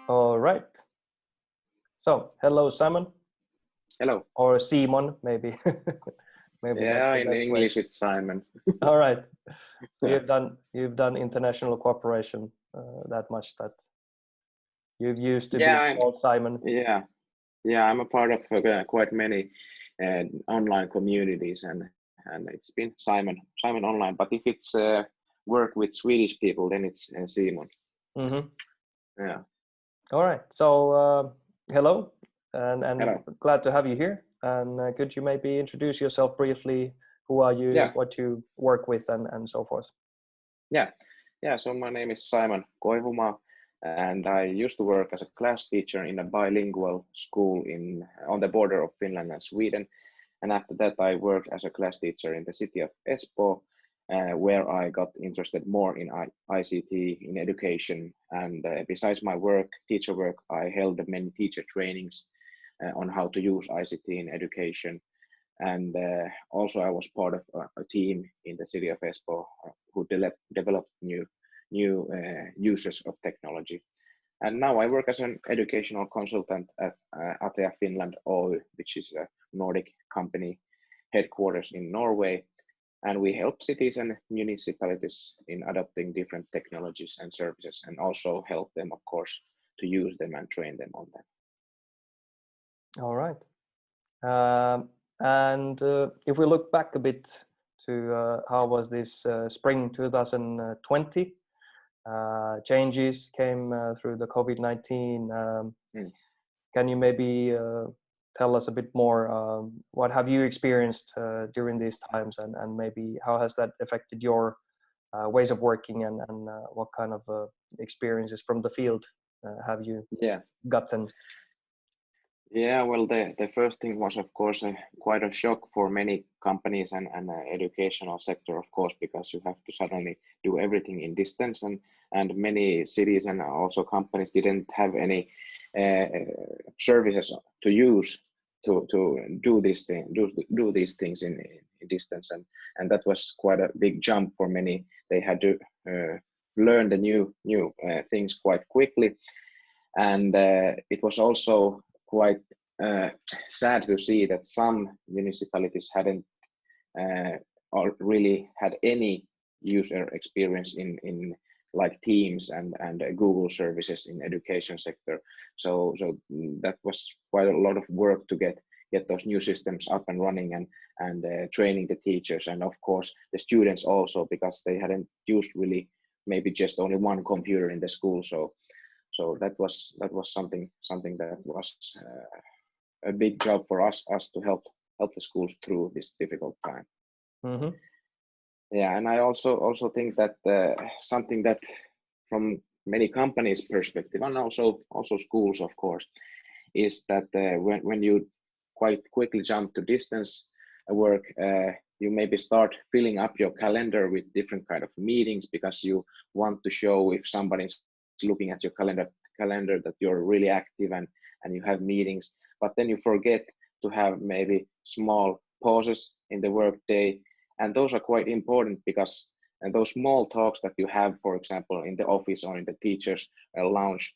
All right. So, hello, Simon, Hello. or Simon, maybe. Maybe that's Yeah, the in best way. English it's Simon. All right. So Yeah. you've done international cooperation that much that you've used to be Yeah, called Simon. yeah. I'm a part of quite many online communities, and it's been Simon online. But if it's work with Swedish people, then it's Simon. Mm-hmm. Yeah. All right. So hello, and Hello. glad to have you here. And could you maybe introduce yourself briefly? Who are you? Yeah. What you work with, and so forth. Yeah. Yeah. So my name is Simon Koivumaa, and I used to work as a class teacher in a bilingual school on the border of Finland and Sweden. And after that, I worked as a class teacher in the city of Espoo, where I got interested more in ICT in education. And besides my work, teacher work, I held many teacher trainings on how to use ICT in education. And also, I was part of a team in the city of Espoo who developed new uses of technology. And now I work as an educational consultant at Atea Finland Oy, which is a Nordic company headquarters in Norway. And we help cities and municipalities in adopting different technologies and services, and also help them, of course, to use them and train them on them. All right. And if we look back a bit to how was this spring 2020, changes came through the COVID-19. Can you maybe tell us a bit more? What have you experienced during these times, and maybe how has that affected your ways of working, and what kind of experiences from the field have you gotten? Yeah, well, the first thing was, of course, quite a shock for many companies and educational sector, of course, because you have to suddenly do everything in distance, and many cities and also companies didn't have any services to use to do this thing, do these things in distance, and that was quite a big jump for many. They had to learn the new things quite quickly, and it was also quite sad to see that some municipalities hadn't or really had any user experience in like Teams and Google services in education sector. So that was quite a lot of work to get those new systems up and running, and training the teachers, and of course the students also, because they hadn't used really maybe just only one computer in the school. So that was something that was a big job for us to help the schools through this difficult time. Mm-hmm. Yeah, and I also think that something that from many companies' perspective, and also schools, of course, is that when you quite quickly jump to distance work, you maybe start filling up your calendar with different kind of meetings, because you want to show, if somebody's looking at your calendar that you're really active and you have meetings. But then you forget to have maybe small pauses in the workday, and those are quite important, because those small talks that you have, for example, in the office or in the teachers' lounge,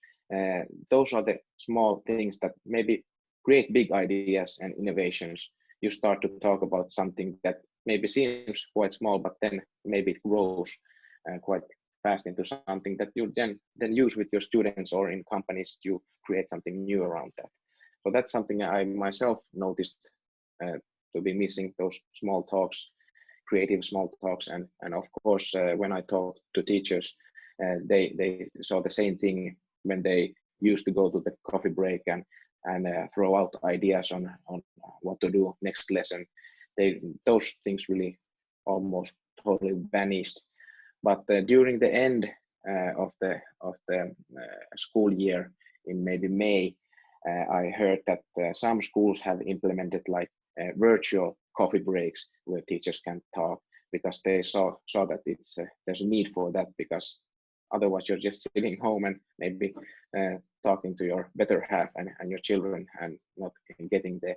those are the small things that maybe create big ideas and innovations. You start to talk about something that maybe seems quite small, but then maybe it grows quite fast into something that you then use with your students, or in companies you create something new around that. So that's something I myself noticed to be missing, those small talks, creative small talks, and of course when I talked to teachers, they saw the same thing when they used to go to the coffee break and throw out ideas on what to do next lesson. Those things really almost totally vanished. But during the end of the school year, in maybe May, I heard that some schools have implemented like virtual coffee breaks where teachers can talk, because they saw that there's a need for that, because otherwise you're just sitting home and maybe talking to your better half and your children, and not getting the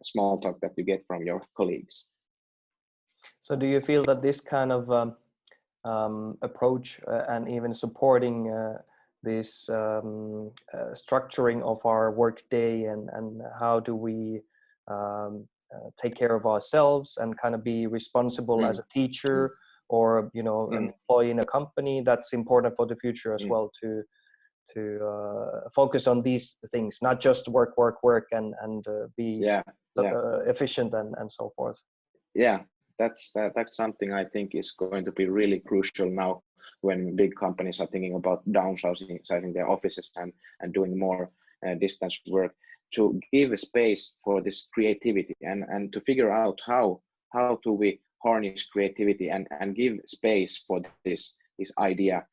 small talk that you get from your colleagues. So do you feel that this kind of approach and even supporting this structuring of our work day, and how do we take care of ourselves and kind of be responsible as a teacher or an employee in a company. That's important for the future as well, to focus on these things, not just work and be efficient and so forth. Yeah, that's something I think is going to be really crucial now when big companies are thinking about downsizing their offices and doing more distance work, to give a space for this creativity and to figure out how do we harness creativity and give space for this idea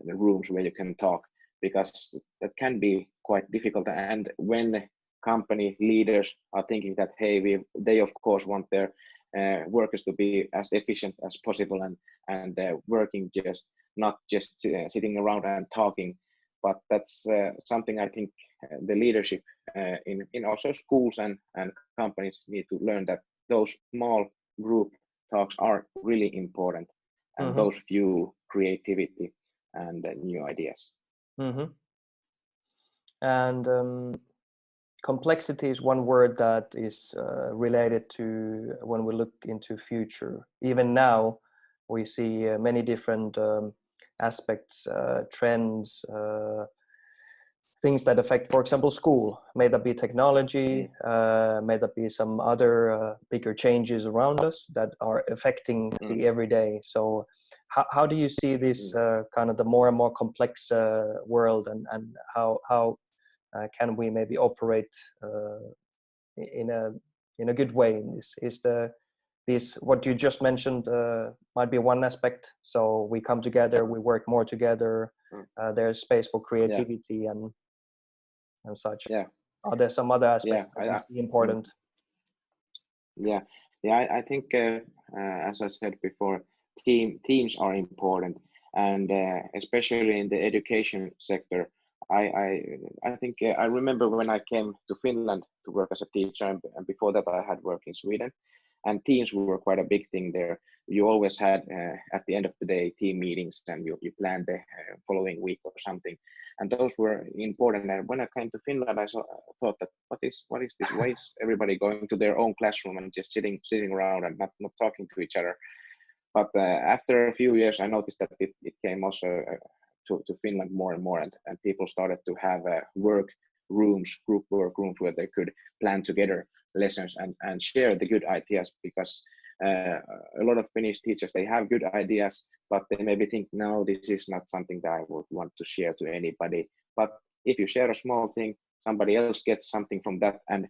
rooms where you can talk, because that can be quite difficult. And when company leaders are thinking that, hey, they of course want their workers to be as efficient as possible and working not just sitting around and talking, but that's something I think the leadership in also schools and companies need to learn, that those small group talks are really important, and those fuel creativity and new ideas. And complexity is one word that is related to when we look into future. Even now, we see many different aspects, trends, things that affect, for example, school. May that be technology, may that be some other bigger changes around us that are affecting the everyday. So how do you see this kind of the more and more complex world, and how can we maybe operate in a good way in this? Is what you just mentioned might be one aspect. So we come together, we work more together. There's space for creativity and such. Yeah. Are there some other aspects that you see important? Yeah. I think as I said before, teams are important, and especially in the education sector. I think I remember when I came to Finland to work as a teacher, and before that I had worked in Sweden, and teams were quite a big thing there. You always had at the end of the day team meetings, and you planned the following week or something, and those were important. And when I came to Finland, I thought that what is this? Why is everybody going to their own classroom and just sitting around and not talking to each other? But after a few years, I noticed that it came also to Finland more and more, and people started to have group work rooms where they could plan together lessons and share the good ideas, because a lot of Finnish teachers, they have good ideas, but they maybe think, no, this is not something that I would want to share to anybody. But if you share a small thing, somebody else gets something from that and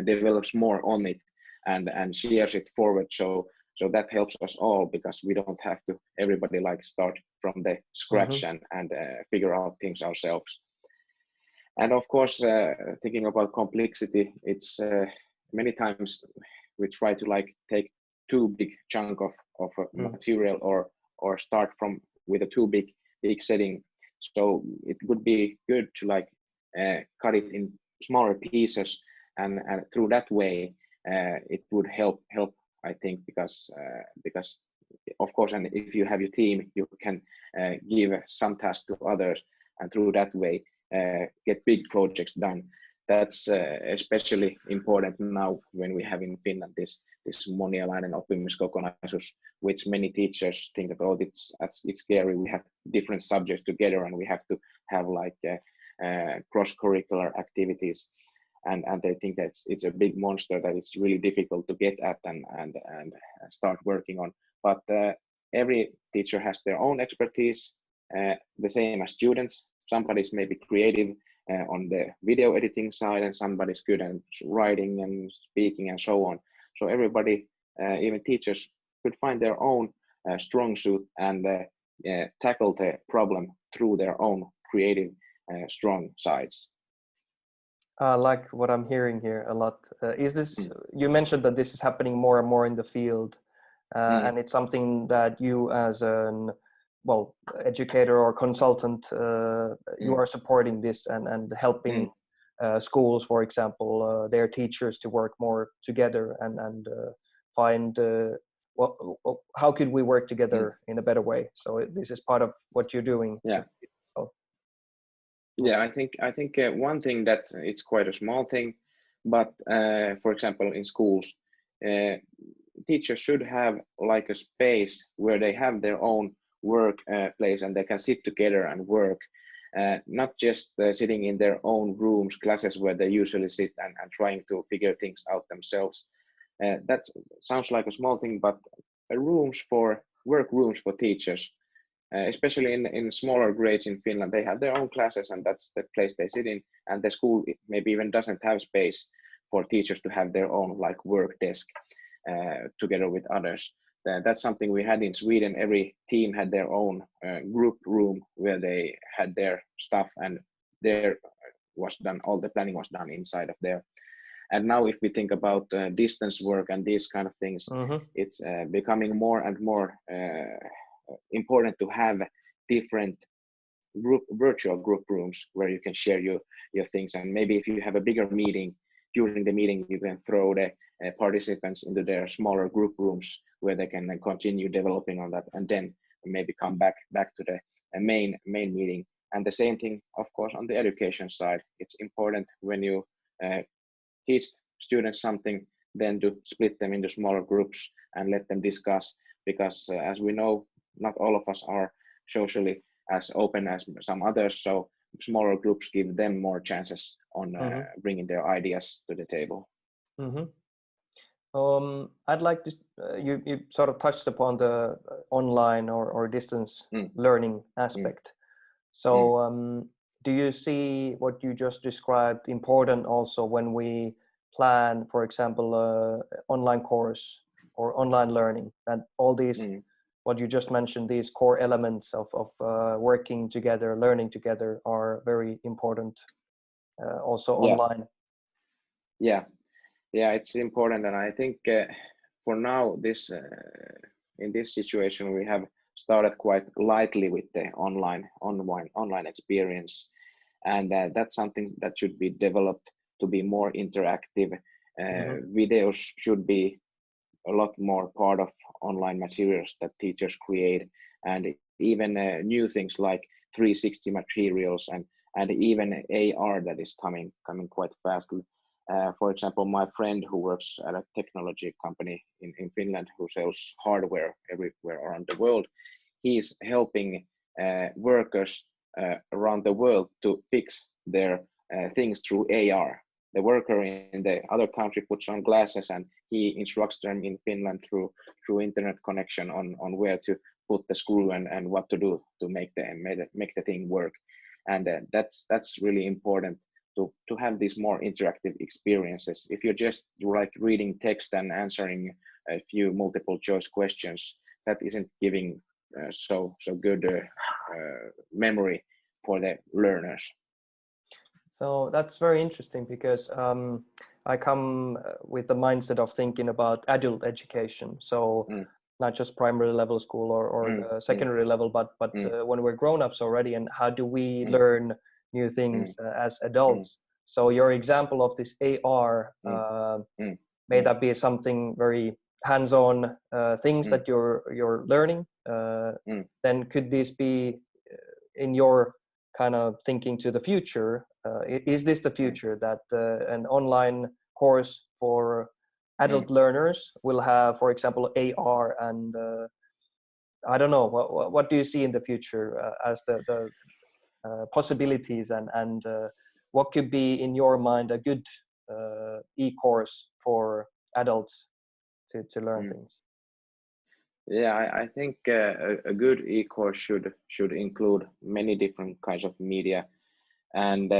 develops more on it and shares it forward. So that helps us all, because we don't have to everybody start from the scratch and figure out things ourselves. And of course, thinking about complexity, it's many times we try to take too big chunk of material or start with a too big setting. So it would be good to cut it in smaller pieces, and through that way it would help I think, because of course, and if you have your team, you can give some tasks to others, and through that way get big projects done. That's especially important now when we have in Finland this monialainen oppimiskokonaisuus, which many teachers think that, oh, it's scary. We have different subjects together, and we have to have cross-curricular activities. And they think that it's a big monster that it's really difficult to get at and start working on. But every teacher has their own expertise, the same as students. Somebody's maybe creative on the video editing side, and somebody's good at writing and speaking and so on. So everybody, even teachers, could find their own strong suit and tackle the problem through their own creative strong sides. I like what I'm hearing here a lot. Is this, you mentioned that this is happening more and more in the field, and it's something that you as an educator or consultant, you are supporting this and helping schools, for example, their teachers to work more together and find how could we work together in a better way. So this is part of what you're doing. Yeah. Yeah, I think one thing that it's quite a small thing, but for example, in schools, teachers should have like a space where they have their own work place and they can sit together and work, not just sitting in their own rooms, classes where they usually sit and trying to figure things out themselves. That sounds like a small thing, but rooms for work rooms for teachers, especially in smaller grades in Finland, they have their own classes and that's the place they sit in. And the school maybe even doesn't have space for teachers to have their own like work desk together with others. That's something we had in Sweden. Every team had their own group room where they had their stuff, and there was done, all the planning was done inside of there. And now if we think about distance work and these kind of things, it's becoming more and more important to have different virtual group rooms where you can share your things. And maybe if you have a bigger meeting, during the meeting you can throw the participants into their smaller group rooms where they can continue developing on that, and then maybe come back to the main meeting. And the same thing, of course, on the education side. It's important when you teach students something, then to split them into smaller groups and let them discuss, because as we know, not all of us are socially as open as some others, so smaller groups give them more chances on bringing their ideas to the table. I'd like to, you sort of touched upon the online or distance learning aspect. So do you see what you just described important also when we plan, for example, online course or online learning, that all these, what you just mentioned, these core elements of working together, learning together are very important also online? Yeah, it's important. And I think for now, this in this situation, we have started quite lightly with the online experience, and that's something that should be developed to be more interactive. Videos should be a lot more part of online materials that teachers create, and even new things like 360 materials and even AR that is coming quite fast. For example, my friend who works at a technology company in Finland who sells hardware everywhere around the world, he's helping workers around the world to fix their things through AR. The worker in the other country puts on glasses and he instructs them in Finland through internet connection on where to put the screw and what to do to make the thing work. And that's really important to have these more interactive experiences. If you're just like reading text and answering a few multiple choice questions, that isn't giving so good memory for the learners. So that's very interesting, because I come with the mindset of thinking about adult education. So not just primary level school or secondary level, but when we're grown-ups already, and how do we learn new things as adults? So your example of this AR, may that be something very hands-on things that you're learning? Then could this be in your kind of thinking to the future? Is this the future, that an online course for adult learners will have, for example, AR? And I don't know, what do you see in the future as the possibilities, and what could be in your mind a good e-course for adults to learn things? Yeah, I think a good e-course should include many different kinds of media, and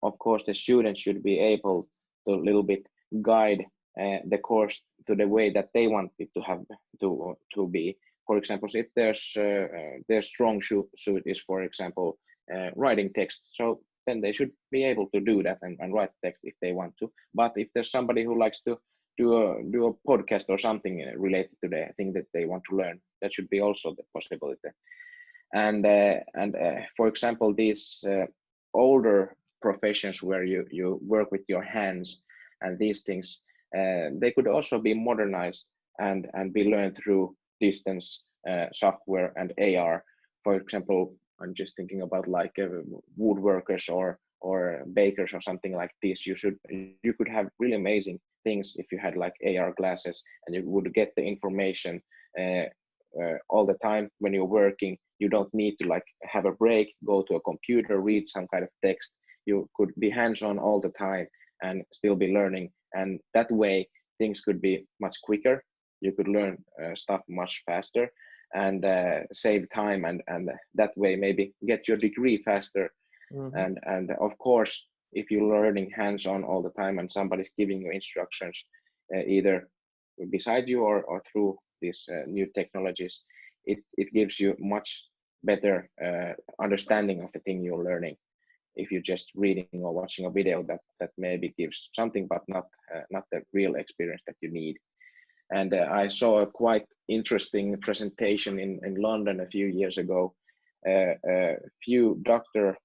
of course the students should be able to a little bit guide the course to the way that they want it to have to be. For example, if their strong suit is, for example, writing text, so then they should be able to do that and write text if they want to. But if there's somebody who likes to do a podcast or something related to the thing that they want to learn, that should be also the possibility. And for example, these older professions where you work with your hands and these things, they could also be modernized and be learned through distance software and AR. For example, I'm just thinking about like woodworkers or bakers or something like this. You could have really amazing things if you had like AR glasses, and you would get the information all the time when you're working. You don't need to like have a break, go to a computer, read some kind of text. You could be hands-on all the time and still be learning, and that way things could be much quicker. You could learn stuff much faster and save time, and that way maybe get your degree faster. Mm-hmm. And of course, if you're learning hands-on all the time and somebody's giving you instructions either beside you or through these new technologies, it gives you much better understanding of the thing you're learning. If you're just reading or watching a video that maybe gives something but not the real experience that you need. And I saw a quite interesting presentation in London a few years ago. A few doctors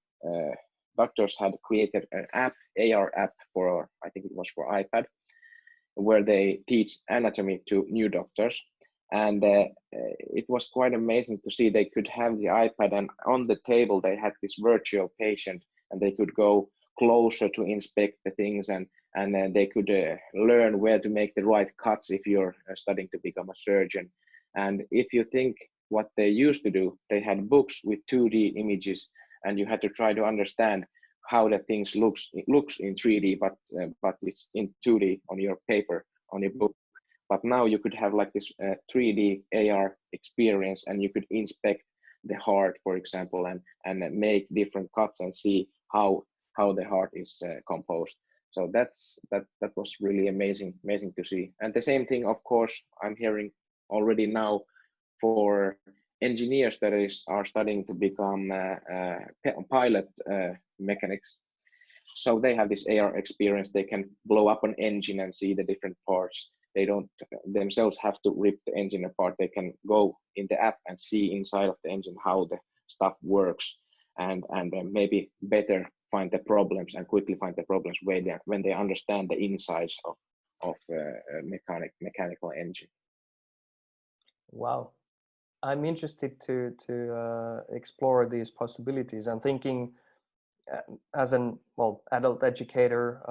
had created an app, AR app for, I think it was for iPad, where they teach anatomy to new doctors. And it was quite amazing to see they could have the iPad, and on the table they had this virtual patient, and they could go closer to inspect the things, and they could learn where to make the right cuts if you're studying to become a surgeon. And if you think what they used to do, they had books with 2D images, and you had to try to understand how the things looks in 3D, but it's in 2D on your paper, on your book. But now you could have like this 3D AR experience, and you could inspect the heart, for example, and make different cuts and see how the heart is composed. So that was really amazing to see. And the same thing, of course, I'm hearing already now for engineers that are studying to become pilot mechanics. So they have this AR experience. They can blow up an engine and see the different parts. They don't themselves have to rip the engine apart. They can go in the app and see inside of the engine how the stuff works, and maybe better find the problems and quickly find the problems when they understand the insides of a mechanical engine. Wow, I'm interested to explore these possibilities. I'm thinking as an adult educator,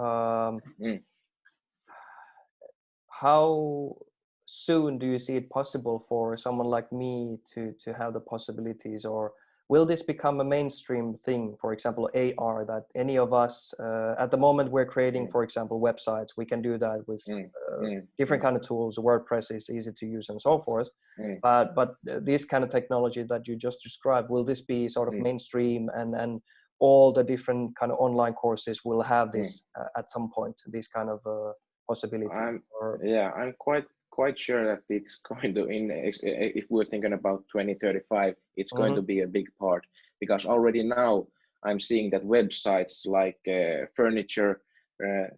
how soon do you see it possible for someone like me to have the possibilities, or will this become a mainstream thing? For example, AR, that any of us at the moment we're creating, for example, websites. We can do that with different kind of tools. WordPress is easy to use and so forth. But this kind of technology that you just described, will this be sort of mainstream, and all the different kind of online courses will have this at some point, this kind of possibility? I'm quite sure that it's going to, if we're thinking about 2035, it's going to be a big part, because already now I'm seeing that websites like furniture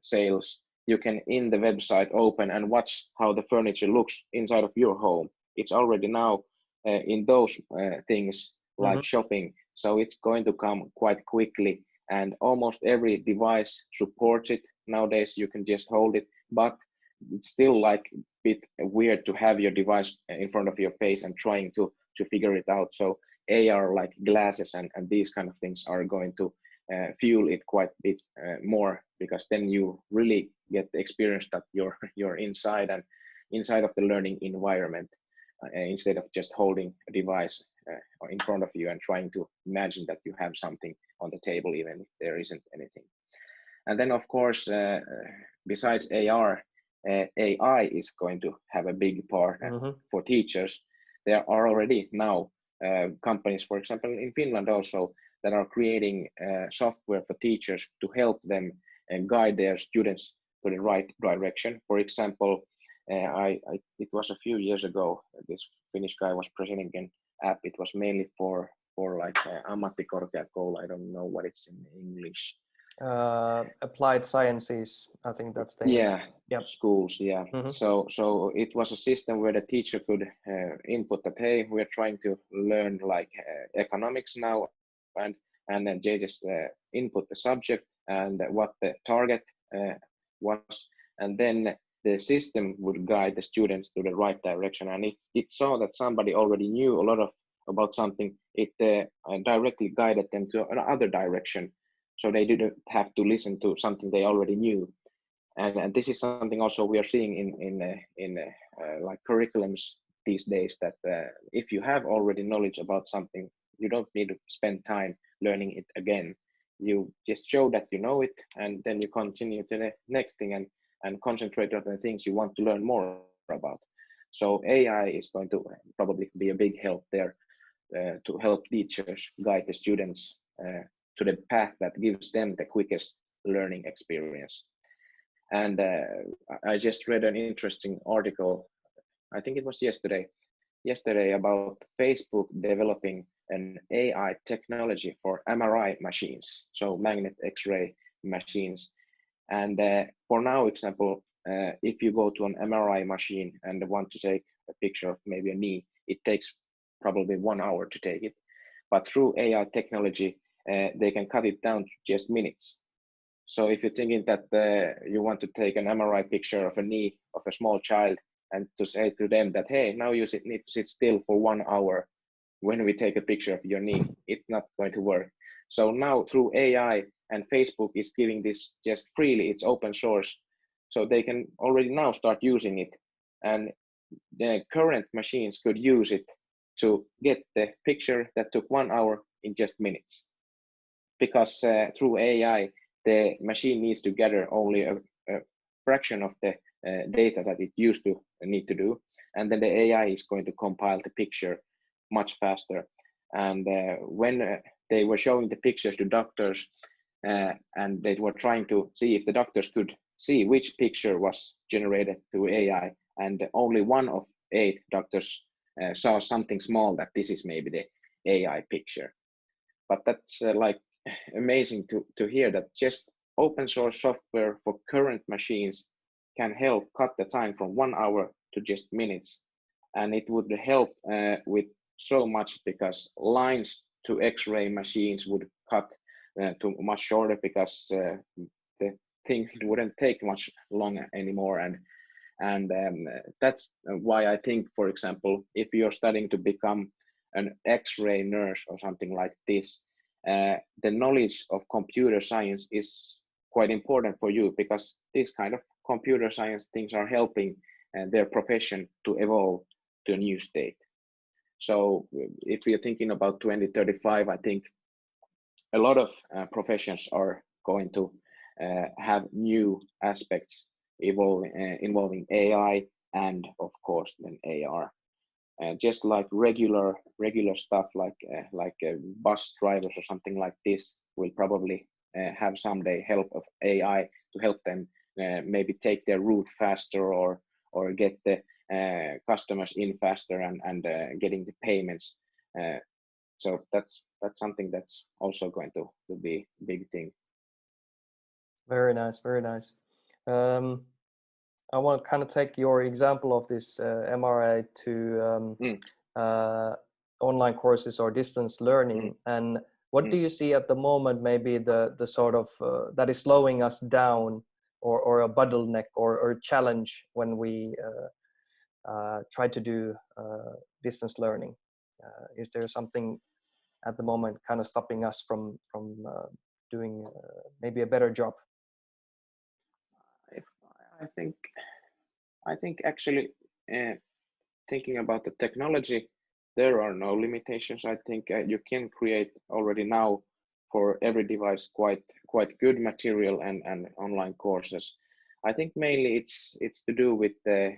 sales, you can in the website open and watch how the furniture looks inside of your home. It's already now in those things like shopping. So it's going to come quite quickly, and almost every device supports it nowadays. You can just hold it, but it's still like a bit weird to have your device in front of your face and trying to figure it out. So AR like glasses and these kind of things are going to fuel it quite a bit more, because then you really get the experience that you're inside of the learning environment, instead of just holding a device in front of you and trying to imagine that you have something on the table, even if there isn't anything. And then of course, besides AR, AI is going to have a big part for teachers. There are already now companies, for example, in Finland also, that are creating software for teachers to help them and guide their students to the right direction. For example, it was a few years ago, this Finnish guy was presenting an app. It was mainly for like ammattikorkeakoulu. I don't know what it's in English. Applied sciences, I think that's the schools. So it was a system where the teacher could input that, hey, we're trying to learn like economics now, and then they just input the subject and what the target was, and then the system would guide the students to the right direction. And if it saw that somebody already knew a lot of about something, it directly guided them to another direction, so they didn't have to listen to something they already knew. And this is something also we are seeing in like curriculums these days, that if you have already knowledge about something, you don't need to spend time learning it again. You just show that you know it, and then you continue to the next thing and concentrate on the things you want to learn more about. So AI is going to probably be a big help there to help teachers guide the students to the path that gives them the quickest learning experience. And I just read an interesting article, I think it was yesterday about Facebook developing an AI technology for MRI machines, so magnet X-ray machines. And for now example, if you go to an MRI machine and want to take a picture of maybe a knee, it takes probably 1 hour to take it. But through AI technology, they can cut it down to just minutes. So if you're thinking that you want to take an MRI picture of a knee of a small child and to say to them that, hey, now you need to sit still for 1 hour when we take a picture of your knee, it's not going to work. So now through AI, and Facebook is giving this just freely, it's open source, so they can already now start using it. And the current machines could use it to get the picture that took 1 hour in just minutes. Because through AI, the machine needs to gather only a fraction of the data that it used to need to do. And then the AI is going to compile the picture much faster. And when they were showing the pictures to doctors, and they were trying to see if the doctors could see which picture was generated through AI, and only 1 of 8 doctors saw something small that this is maybe the AI picture. But that's like amazing to hear that just open source software for current machines can help cut the time from 1 hour to just minutes. And it would help with so much, because lines to X-ray machines would cut to much shorter, because the thing wouldn't take much longer anymore. And that's why I think, for example, if you're studying to become an X-ray nurse or something like this, the knowledge of computer science is quite important for you, because these kind of computer science things are helping their profession to evolve to a new state. So if you're thinking about 2035, I think a lot of professions are going to have new aspects involving AI and of course then AR. Just like regular stuff like bus drivers or something like this will probably have someday help of AI to help them maybe take their route faster, or get the customers in faster, and getting the payments. So that's something that's also going to be a big thing. Very nice, very nice. I want to kind of take your example of this MRI to online courses or distance learning. And what do you see at the moment, maybe the sort of that is slowing us down, or a bottleneck or challenge when we try to do distance learning? Is there something at the moment kind of stopping us from doing maybe a better job? I think actually thinking about the technology, there are no limitations. I think you can create already now for every device quite good material and online courses. I think mainly it's to do with the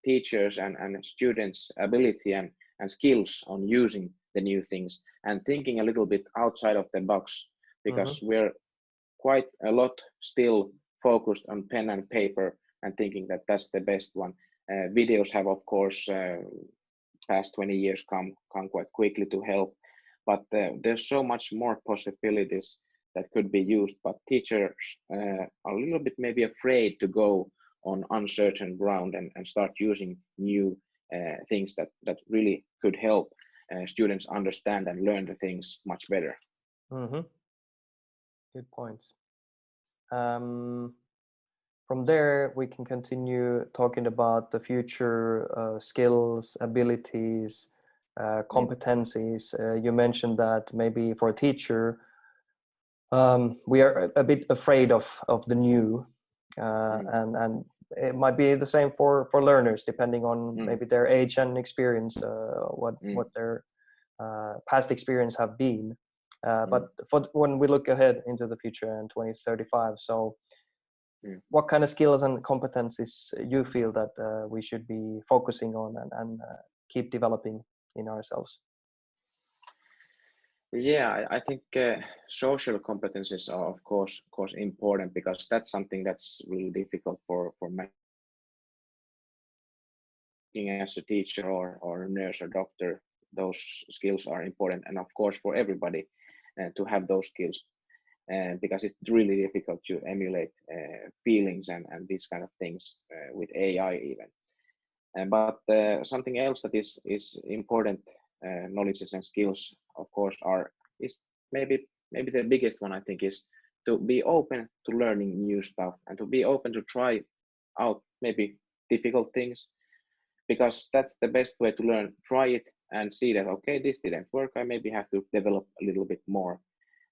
teachers and students' ability and skills on using the new things, and thinking a little bit outside of the box, because we're quite a lot still focused on pen and paper and thinking that that's the best one. Videos have, of course, past 20 years come quite quickly to help, but there's so much more possibilities that could be used, but teachers are a little bit maybe afraid to go on uncertain ground and start using new things that really could help students understand and learn the things much better. Good point. From there, we can continue talking about the future skills, abilities, competencies. You mentioned that maybe for a teacher, we are a bit afraid of the new, and it might be the same for learners, depending on maybe their age and experience, what their past experience have been. But when we look ahead into the future in 2035, so what kind of skills and competencies you feel that we should be focusing on and keep developing in ourselves? Yeah, I think social competencies are of course important, because that's something that's really difficult for as a teacher or a nurse or doctor. Those skills are important, and of course for everybody to have those skills, because it's really difficult to emulate feelings and these kind of things with AI even. But something else that is important knowledges and skills, of course, is maybe the biggest one, I think, is to be open to learning new stuff and to be open to try out maybe difficult things, because that's the best way to learn. Try it and see that, okay, this didn't work, I maybe have to develop a little bit more.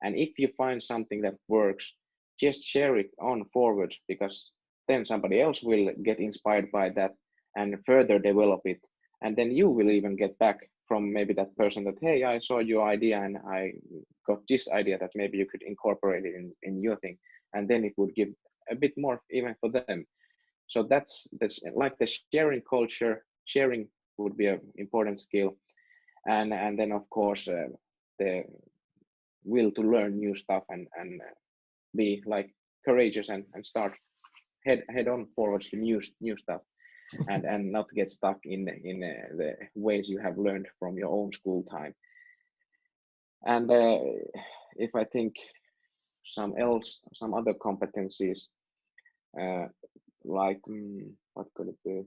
And if you find something that works, just share it on forwards, because then somebody else will get inspired by that and further develop it. And then you will even get back from maybe that person that, hey, I saw your idea and I got this idea that maybe you could incorporate it in your thing. And then it would give a bit more even for them. So that's like the sharing culture. Sharing would be an important skill. And then of course the will to learn new stuff and be like courageous and start head on forwards to new stuff. and not get stuck in the ways you have learned from your own school time. And if I think some other competencies, like what could it be?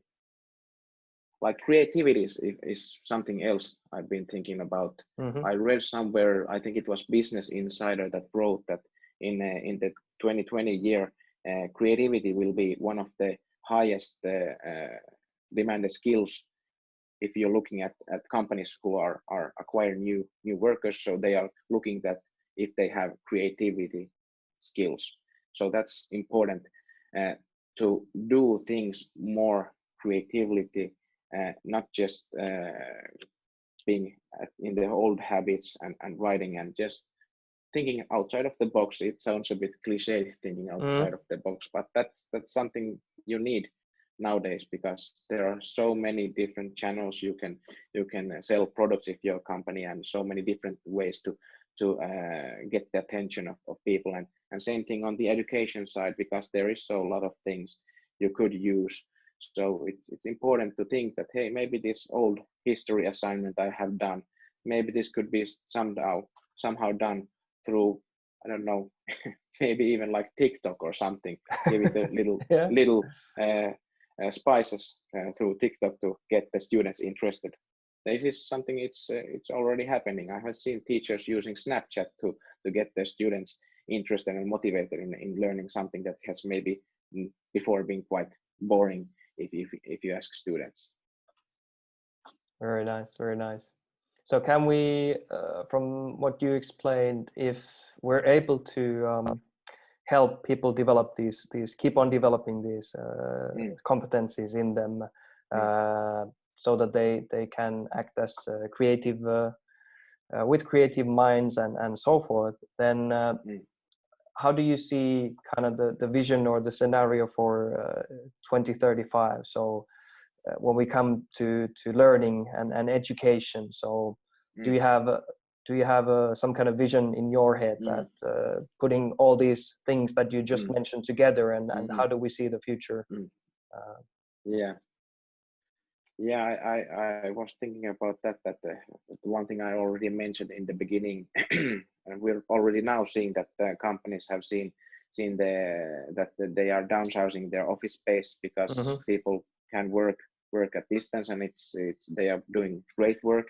Like creativity is something else I've been thinking about. I read somewhere, I think it was Business Insider, that wrote that in the 2020 year, creativity will be one of the highest demanded skills if you're looking at companies who are acquiring new workers. So they are looking that if they have creativity skills. So that's important to do things more creatively, not just being in the old habits and writing and just thinking outside of the box. It sounds a bit cliche, thinking outside of the box, but that's something you need nowadays, because there are so many different channels you can sell products if you're a company, and so many different ways to get the attention of people. And same thing on the education side, because there is so a lot of things you could use. So it's important to think that, hey, maybe this old history assignment I have done, maybe this could be somehow done through, I don't know, maybe even like TikTok or something. Give it a little spices through TikTok to get the students interested. This is something it's already happening. I have seen teachers using Snapchat to get their students interested and motivated in learning something that has maybe before been quite boring if you ask students. Very nice, very nice. So can we, from what you explained, if we're able to help people develop these keep on developing these competencies in them, so that they can act as creative with creative minds and so forth, then how do you see kind of the vision or the scenario for 2035? So when we come to learning and education, so do you have some kind of vision in your head that putting all these things that you just mentioned together, and how do we see the future? I was thinking about that the one thing I already mentioned in the beginning, and we're already now seeing that the companies have seen that they are downsizing their office space, because people can work at distance, and it's they are doing great work.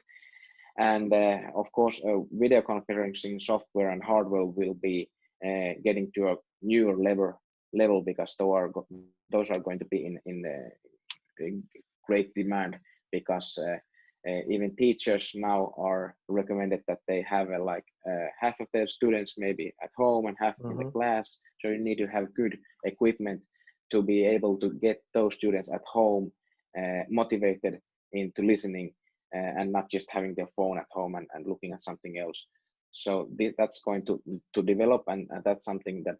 And of course video conferencing software and hardware will be getting to a newer level, because those are going to be in great demand, because Even teachers now are recommended that they have half of their students maybe at home and half in the class. So you need to have good equipment to be able to get those students at home motivated into listening and not just having their phone at home and looking at something else. So that's going to develop, and that's something that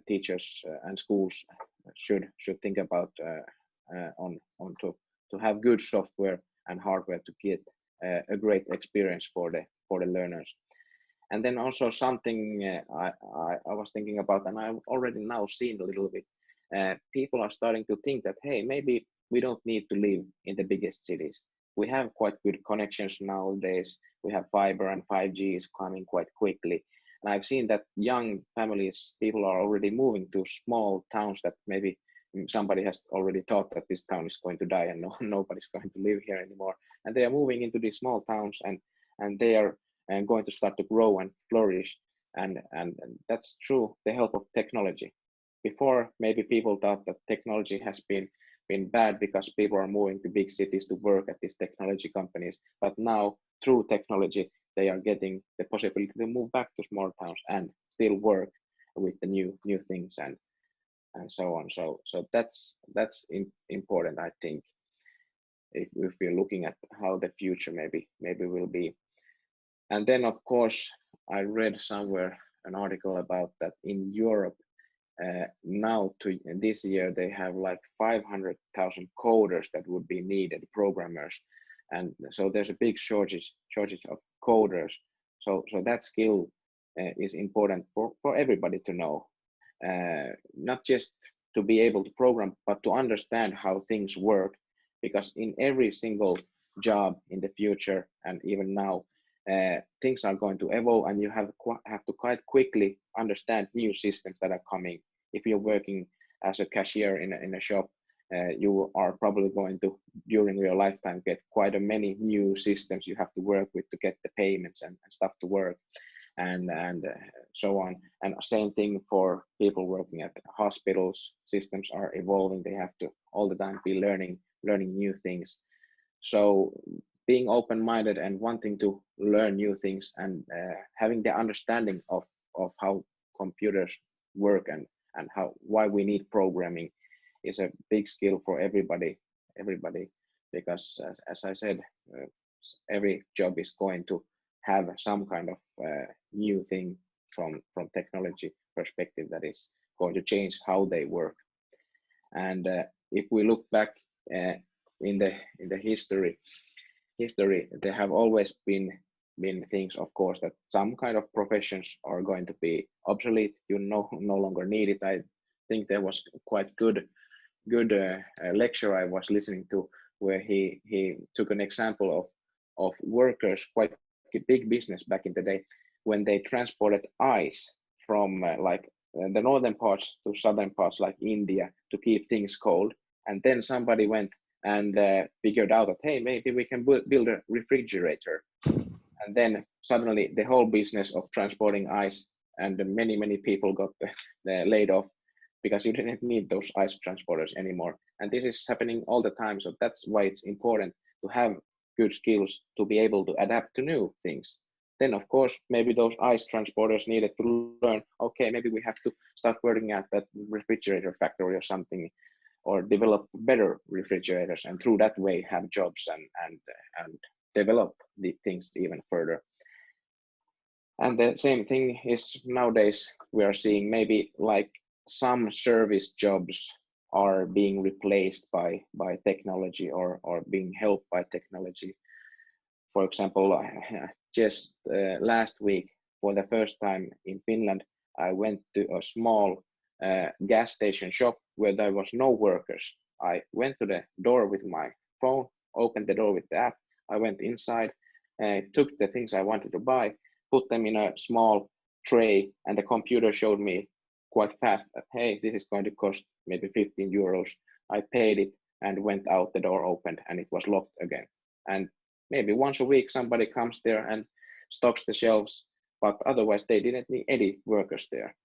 teachers and schools should think about to have good software and hardware to get a great experience for the learners. And then also something I was thinking about, and I've already now seen a little bit, people are starting to think that, hey, maybe we don't need to live in the biggest cities. We have quite good connections nowadays. We have fiber and 5G is coming quite quickly. And I've seen that young families, people are already moving to small towns that maybe somebody has already thought that this town is going to die and nobody's going to live here anymore. And they are moving into these small towns and they are going to start to grow and flourish. And that's through the help of technology. Before, maybe people thought that technology has been bad because people are moving to big cities to work at these technology companies. But now, through technology, they are getting the possibility to move back to small towns and still work with the new things and so on. So that's important, I think, if we're looking at how the future maybe will be. And then, of course, I read somewhere an article about that in Europe, now to this year they have like 500,000 coders that would be needed, programmers, and so there's a big shortage of coders. So that skill is important for everybody to know, not just to be able to program, but to understand how things work, because in every single job in the future and even now, things are going to evolve, and you have to quite quickly understand new systems that are coming. If you're working as a cashier in a shop, you are probably going to, during your lifetime, get quite a many new systems you have to work with to get the payments and stuff to work, and so on. And same thing for people working at hospitals. Systems are evolving. They have to all the time be learning new things. So being open-minded and wanting to learn new things and having the understanding of how computers work and why we need programming is a big skill for everybody, because as I said, every job is going to have some kind of new thing from technology perspective that is going to change how they work. And if we look back in the history, there have always been things, of course, that some kind of professions are going to be obsolete. You no longer need it. I think there was quite good lecture I was listening to where he took an example of workers, quite big business back in the day, when they transported ice from the northern parts to southern parts like India to keep things cold. And then somebody went and figured out that, hey, maybe we can build a refrigerator. And then suddenly the whole business of transporting ice and many people got laid off because you didn't need those ice transporters anymore. And this is happening all the time. So that's why it's important to have good skills to be able to adapt to new things. Then, of course, maybe those ice transporters needed to learn, okay, maybe we have to start working at that refrigerator factory or something, or develop better refrigerators, and through that way have jobs and develop the things even further. And the same thing is nowadays we are seeing maybe like some service jobs are being replaced by technology or being helped by technology. For example, just last week, for the first time in Finland, I went to a small gas station shop where there was no workers. I went to the door with my phone, opened the door with the app. I went inside, took the things I wanted to buy, put them in a small tray, and the computer showed me quite fast that, hey, this is going to cost maybe 15 euros. I paid it and went out, the door opened and it was locked again. And maybe once a week somebody comes there and stocks the shelves, but otherwise they didn't need any workers there.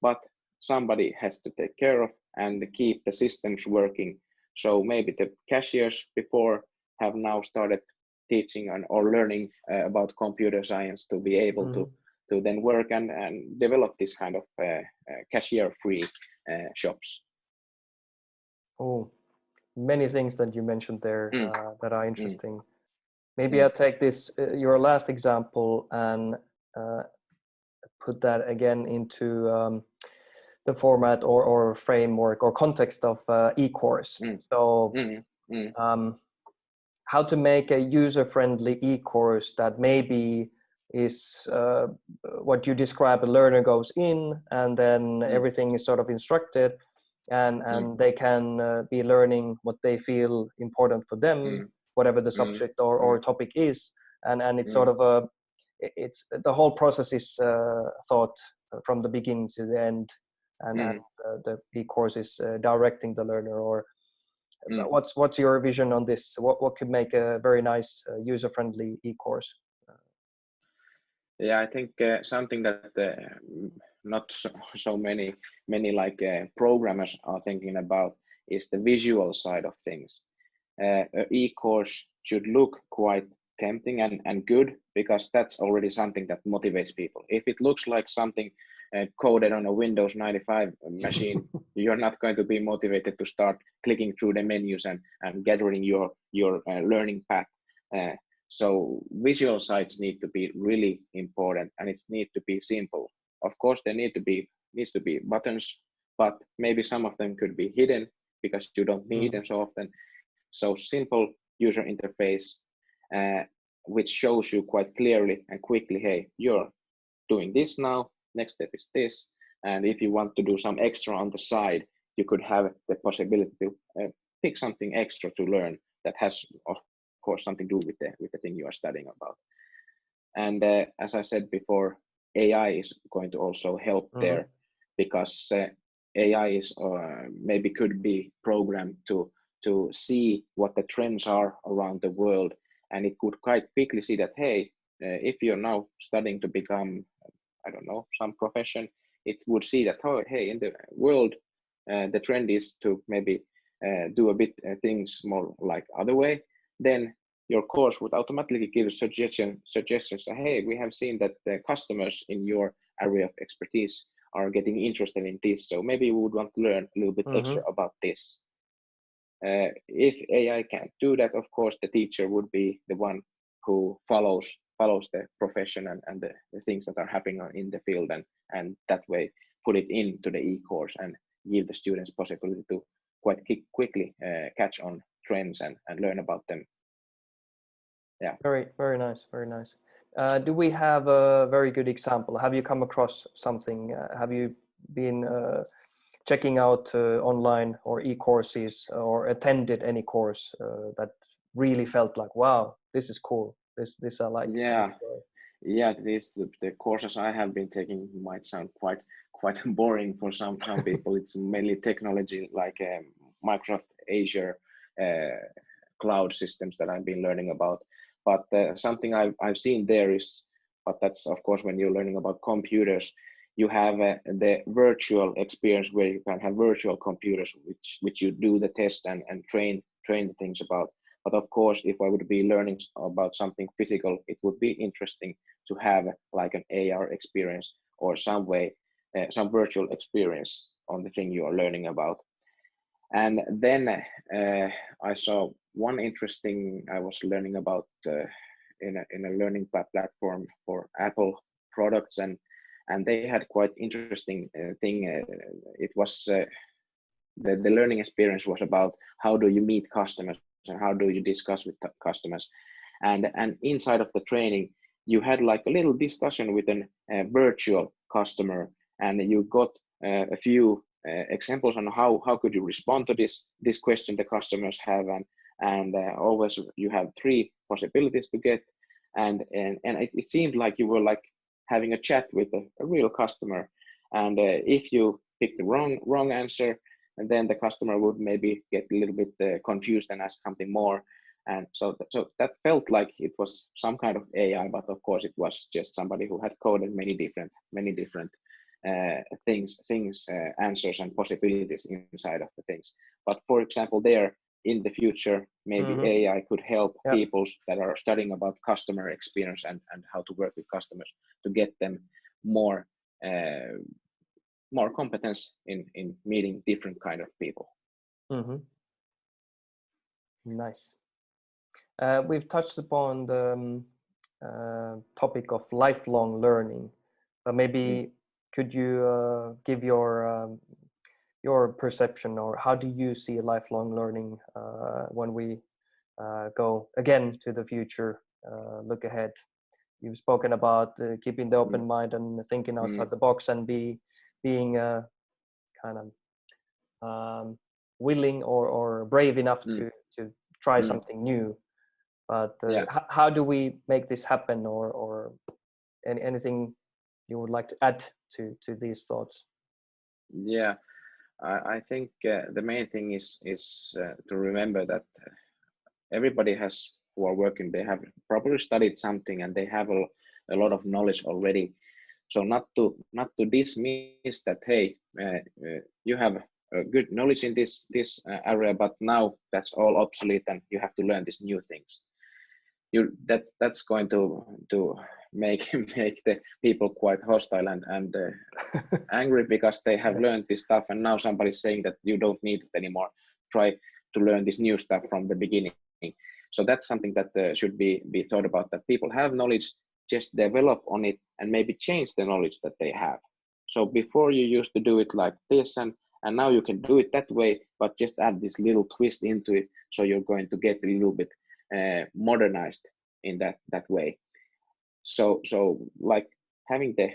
But somebody has to take care of and keep the systems working. So maybe the cashiers before have now started teaching or learning about computer science to be able to then work and develop this kind of cashier-free shops. Oh, many things that you mentioned there that are interesting. Maybe I'll take this, your last example, and put that again into the format or framework or context of e-course. So how to make a user-friendly e-course that maybe is what you describe, a learner goes in and then everything is sort of instructed and they can be learning what they feel important for them, whatever the subject or topic is, and it's sort of it's the whole process is thought from the beginning to the end, and the e-course is directing the learner. Or what's your vision on this? What could make a very nice user-friendly e-course? Yeah, I think something that not so many like programmers are thinking about is the visual side of things. An e-course should look quite tempting and good, because that's already something that motivates people. If it looks like something coded on a Windows 95 machine, you're not going to be motivated to start clicking through the menus and gathering your learning path. So visual sides need to be really important, and it needs to be simple. Of course, there needs to be buttons, but maybe some of them could be hidden because you don't need them so often. So simple user interface, which shows you quite clearly and quickly, hey, you're doing this now, next step is this. And if you want to do some extra on the side, you could have the possibility to pick something extra to learn that has, of course, something to do with the thing you are studying about. And as I said before, AI is going to also help there, because AI is maybe could be programmed to see what the trends are around the world, and it could quite quickly see that, hey, if you're now studying to become, I don't know, some profession, it would see that, oh, hey, in the world, the trend is to maybe do a bit things more like other way. Then your course would automatically give suggestions. Hey, we have seen that the customers in your area of expertise are getting interested in this, so maybe you would want to learn a little bit extra about this. If AI can't do that, of course, the teacher would be the one who follows the profession and the things that are happening in the field, and that way put it into the e-course and give the students possibility to quite quickly catch on trends and learn about them. Yeah. Very nice, very nice. Do we have a very good example? Have you come across something? Have you been checking out online or e-courses, or attended any course that really felt like, wow, this is cool, this I like? Yeah, the courses I have been taking might sound quite boring for some people. It's mainly technology, like Microsoft Azure cloud systems that I've been learning about. But something I've seen there is, but that's of course when you're learning about computers, you have the virtual experience where you can have virtual computers which you do the test and train the things about. But of course, if I would be learning about something physical, it would be interesting to have like an AR experience or some way, some virtual experience on the thing you are learning about. And then I saw one interesting, I was learning about in a learning platform for Apple products, and they had quite interesting thing. It was the learning experience was about how do you meet customers and how do you discuss with customers, and inside of the training you had like a little discussion with a virtual customer, and you got a few examples on how could you respond to this question the customers have, and always you have 3 possibilities to get, and it seemed like you were like having a chat with a real customer, and if you pick the wrong answer, and then the customer would maybe get a little bit confused and ask something more, and so that felt like it was some kind of AI, but of course it was just somebody who had coded many different things, answers and possibilities inside of the things. But for example, there in the future, maybe AI could help people that are studying about customer experience and how to work with customers to get them more more competence in meeting different kind of people. Nice. We've touched upon the topic of lifelong learning, but maybe could you give your perception, or how do you see lifelong learning when we go again to the future, look ahead? You've spoken about keeping the open mind and thinking outside the box, and being kind of willing or brave enough to try something new. But how do we make this happen, or anything you would like to add to these thoughts? Yeah, I think the main thing is to remember that everybody who are working, they have probably studied something and they have a lot of knowledge already. So not to dismiss that, hey, you have good knowledge in this area, but now that's all obsolete and you have to learn these new things. That's going to make the people quite hostile and angry, because they have learned this stuff and now somebody's saying that you don't need it anymore. Try to learn this new stuff from the beginning. So that's something that should be thought about, that people have knowledge, just develop on it and maybe change the knowledge that they have. So before you used to do it like this, and now you can do it that way, but just add this little twist into it, so you're going to get a little bit modernized in that way. So like having the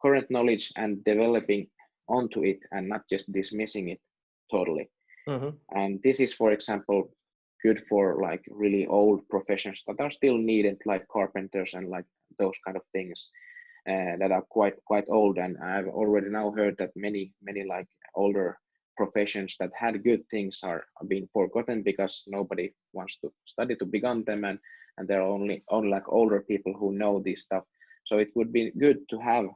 current knowledge and developing onto it and not just dismissing it totally. And this is, for example, good for like really old professions that are still needed, like carpenters and like those kind of things that are quite old. And I've already now heard that many like older professions that had good things are being forgotten because nobody wants to study to become them, and there are only like older people who know this stuff. So it would be good to have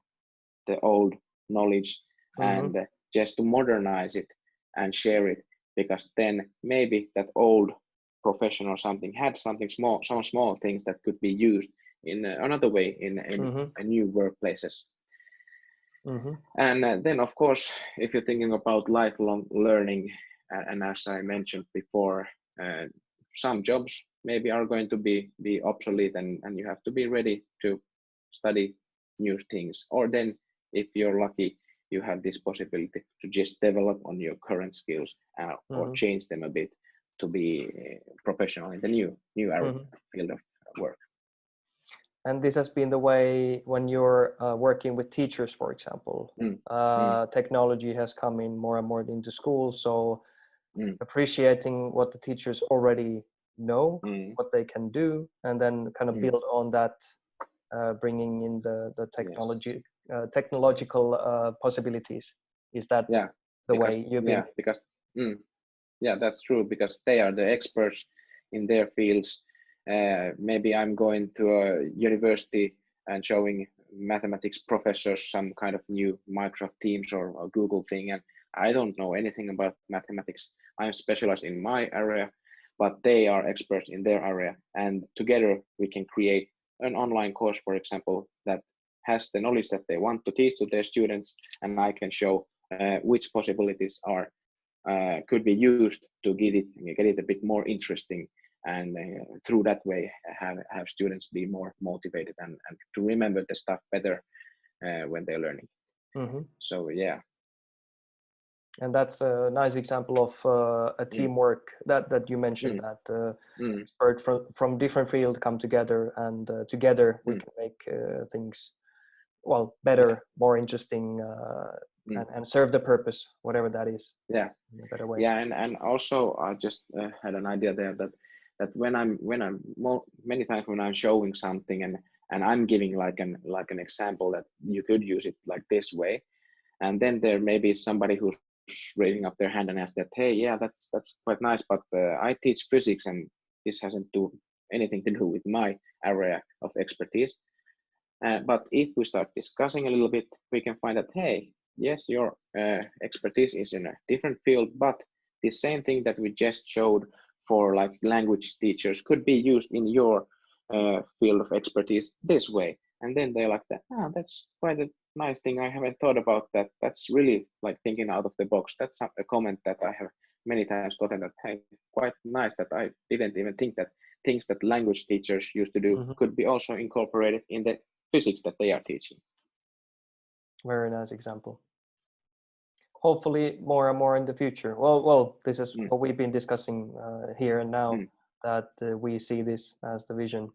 the old knowledge and just to modernize it and share it, because then maybe that old profession or something had some small things that could be used in another way in new workplaces. And then of course, if you're thinking about lifelong learning, and as I mentioned before, some jobs maybe are going to be obsolete, and you have to be ready to study new things. Or then if you're lucky, you have this possibility to just develop on your current skills or change them a bit to be professional in the new area field of work. And this has been the way when you're working with teachers, for example. Technology has come in more and more into schools, so appreciating what the teachers already know, what they can do, and then kind of build on that, bringing in the technological possibilities. Is that the way you've been? Because that's true, because they are the experts in their fields. Maybe I'm going to a university and showing mathematics professors some kind of new Microsoft Teams or Google thing, and I don't know anything about mathematics. I'm specialized in my area, but they are experts in their area, and together we can create an online course, for example, that has the knowledge that they want to teach to their students, and I can show which possibilities are could be used to get it a bit more interesting, and through that way have students be more motivated and to remember the stuff better when they're learning. So and that's a nice example of a teamwork that you mentioned, that experts from different fields come together, and together we can make things better, more interesting, and serve the purpose, whatever that is. In a better way. And also I just had an idea there that when I'm many times when I'm showing something and I'm giving like an example that you could use it like this way, and then there may be somebody who's raising up their hand and ask that, hey, that's quite nice, but I teach physics and this hasn't anything to do with my area of expertise. But if we start discussing a little bit, we can find that, hey, yes, your expertise is in a different field, but the same thing that we just showed for like language teachers could be used in your field of expertise this way. And then they're like, that's quite a nice thing. I haven't thought about that. That's really like thinking out of the box. That's a comment that I have many times gotten, that, hey, quite nice that I didn't even think that things that language teachers used to do could be also incorporated in the physics that they are teaching. Very nice example. Hopefully more and more in the future. Well, this is what we've been discussing here and now, that we see this as the vision.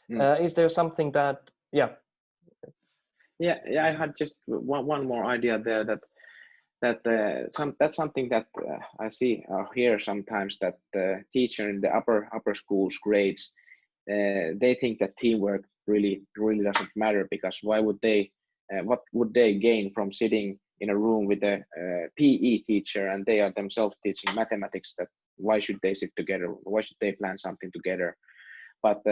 Is there something that, yeah, I had just one more idea there, that's something that I see or hear sometimes, that teacher in the upper schools grades, they think that teamwork really doesn't matter, because why would they what would they gain from sitting in a room with a PE teacher and they are themselves teaching mathematics? That why should they sit together? Why should they plan something together? But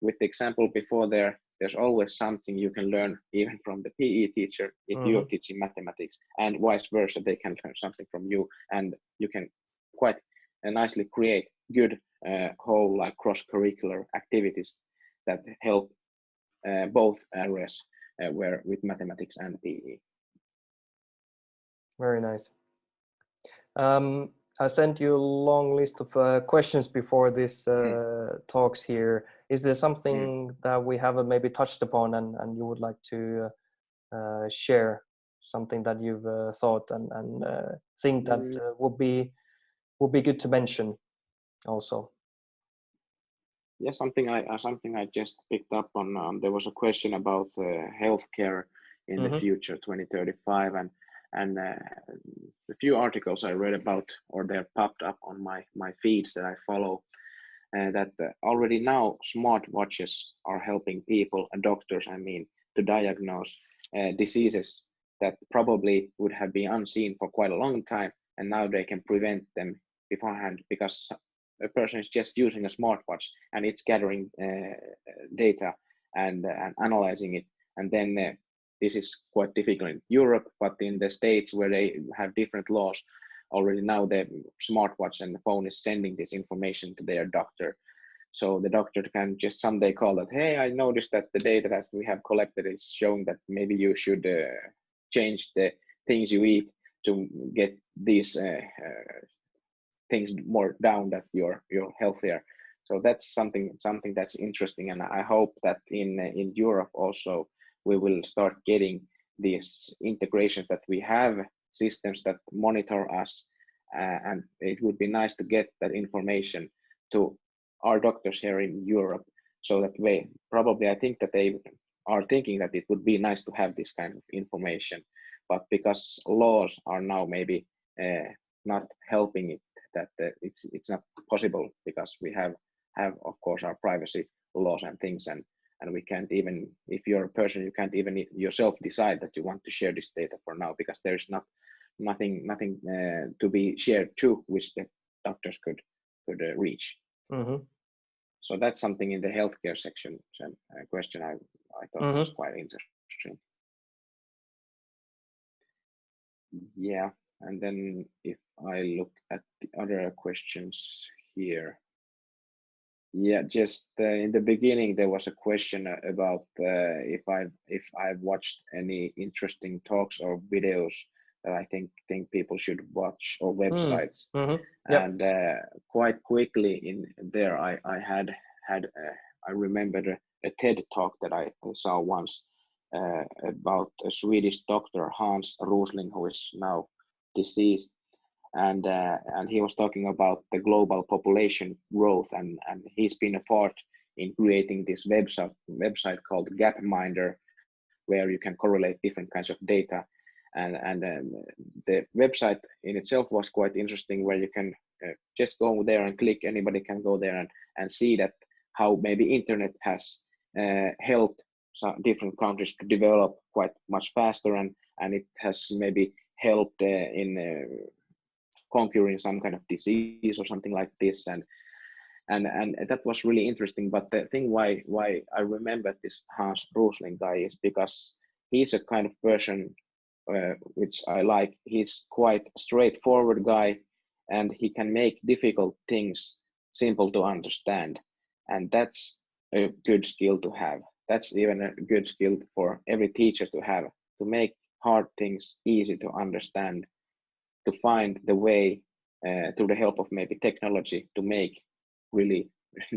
with the example before there's always something you can learn even from the PE teacher if you're teaching mathematics, and vice versa, they can learn something from you, and you can quite nicely create good whole like cross-curricular activities that help both areas where with mathematics and PE. Very nice. I sent you a long list of questions before this talks here. Is there something that we haven't maybe touched upon and you would like to share, something that you've thought and think that would be good to mention also? Yeah, something I just picked up on. There was a question about healthcare in the future, 2035, and a few articles I read about, or they're popped up on my feeds that I follow, that already now smartwatches are helping people and doctors, I mean, to diagnose diseases that probably would have been unseen for quite a long time, and now they can prevent them beforehand, because a person is just using a smartwatch and it's gathering data and analyzing it. And then this is quite difficult in Europe, but in the States where they have different laws, already now the smartwatch and the phone is sending this information to their doctor. So the doctor can just someday call that, hey, I noticed that the data that we have collected is showing that maybe you should change the things you eat to get these things more down, that you're healthier. So that's something that's interesting, and I hope that in Europe also we will start getting these integrations, that we have systems that monitor us, and it would be nice to get that information to our doctors here in Europe, so that way probably I think that they are thinking that it would be nice to have this kind of information, but because laws are now maybe not helping it, that it's not possible, because we have of course our privacy laws and things, and we can't even, if you're a person, you can't even yourself decide that you want to share this data for now, because there is nothing to be shared to which the doctors could reach. So that's something in the healthcare section question I thought was quite interesting. Yeah, and then if I look at the other questions here, yeah, just in the beginning there was a question about if I've watched any interesting talks or videos that I think people should watch, or websites. And quite quickly in there I had I remembered a TED talk that I saw once about a Swedish doctor, Hans Rosling, who is now deceased, and he was talking about the global population growth, and he's been a part in creating this website called Gapminder, where you can correlate different kinds of data, and the website in itself was quite interesting, where you can just go there and click, anybody can go there and see that how maybe internet has helped some different countries to develop quite much faster, and it has maybe helped in conquering some kind of disease or something like this, and that was really interesting. But the thing why I remember this Hans Rosling guy is because he's a kind of person which I like. He's quite a straightforward guy, and he can make difficult things simple to understand. And that's a good skill to have. That's even a good skill for every teacher to have, to make hard things easy to understand, to find the way through the help of maybe technology to make really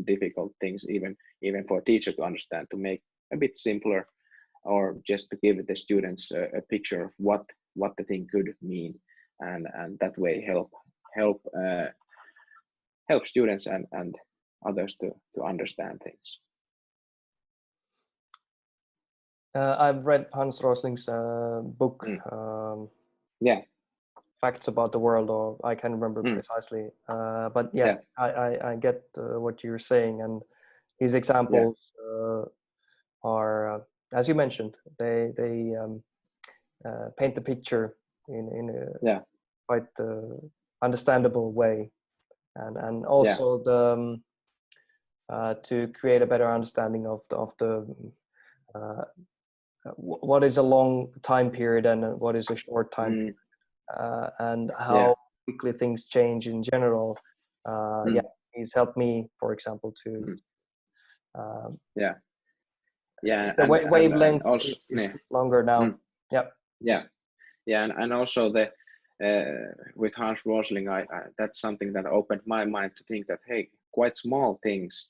difficult things even for a teacher to understand, to make a bit simpler, or just to give the students a picture of what the thing could mean, and that way help students and others to understand things. I've read Hans Rosling's book, yeah, Facts About the World, or I can't remember precisely, but yeah, I get what you're saying, and his examples are, as you mentioned, they paint the picture in a quite understandable way, and also the to create a better understanding of the what is a long time period and what is a short time period, and how quickly things change in general. He's helped me, for example, to the wavelength is longer now. And also the with Hans Rosling, I that's something that opened my mind to think that, hey, quite small things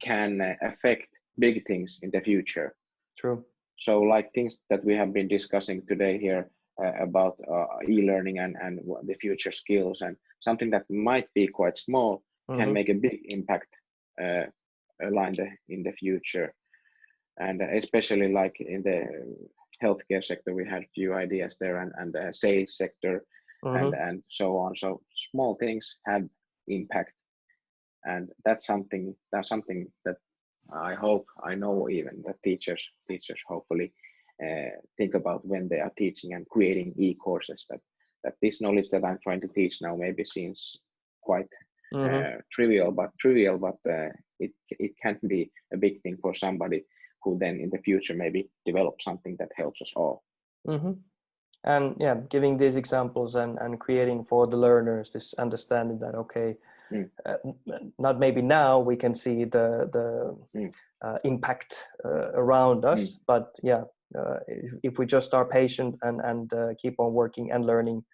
can affect big things in the future. True. So like things that we have been discussing today here about e-learning and the future skills, and something that might be quite small can make a big impact in the future. And especially like in the healthcare sector, we had a few ideas there, and the sales sector, and so on. So small things have impact, and that's something that I hope, I know even that teachers hopefully think about when they are teaching and creating e-courses, that this knowledge that I'm trying to teach now maybe seems quite trivial, but it can be a big thing for somebody who then in the future maybe develop something that helps us all. And giving these examples and creating for the learners this understanding that, okay, not maybe now we can see the impact around us, but if we just are patient and keep on working and learning,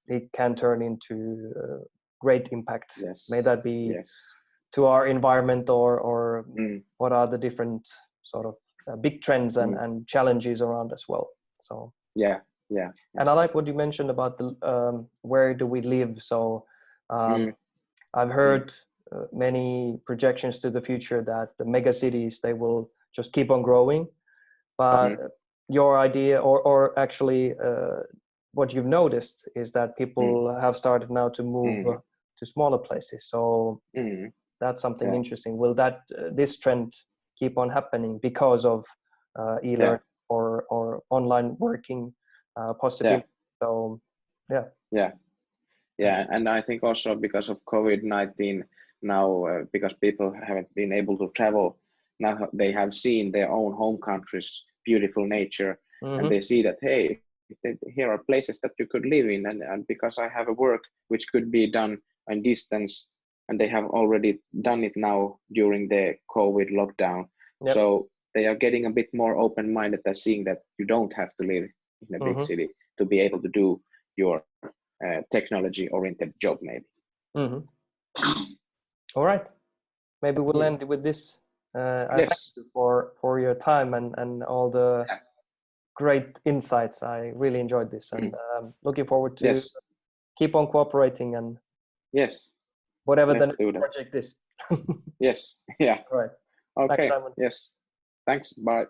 it can turn into great impact. May that be to our environment or what are the different sort of big trends and challenges around as well. So and I like what you mentioned about the where do we live. So I've heard many projections to the future that the mega cities, they will just keep on growing, but your idea or actually what you've noticed is that people have started now to move to smaller places. So that's something interesting. Will that this trend keep on happening because of e-learning or online working possibly? So and I think also because of COVID-19 now, because people haven't been able to travel, now they have seen their own home country's beautiful nature, and they see that, hey, here are places that you could live in, and because I have a work which could be done on distance, and they have already done it now during the COVID lockdown. So they are getting a bit more open-minded at seeing that you don't have to live in a big city to be able to do your technology-oriented job, maybe. All right, maybe we'll end with this. I thank you for your time and all the great insights. I really enjoyed this, and looking forward to keep on cooperating and whatever the next project is. All right. Okay. Thanks, Simon. Thanks. Bye.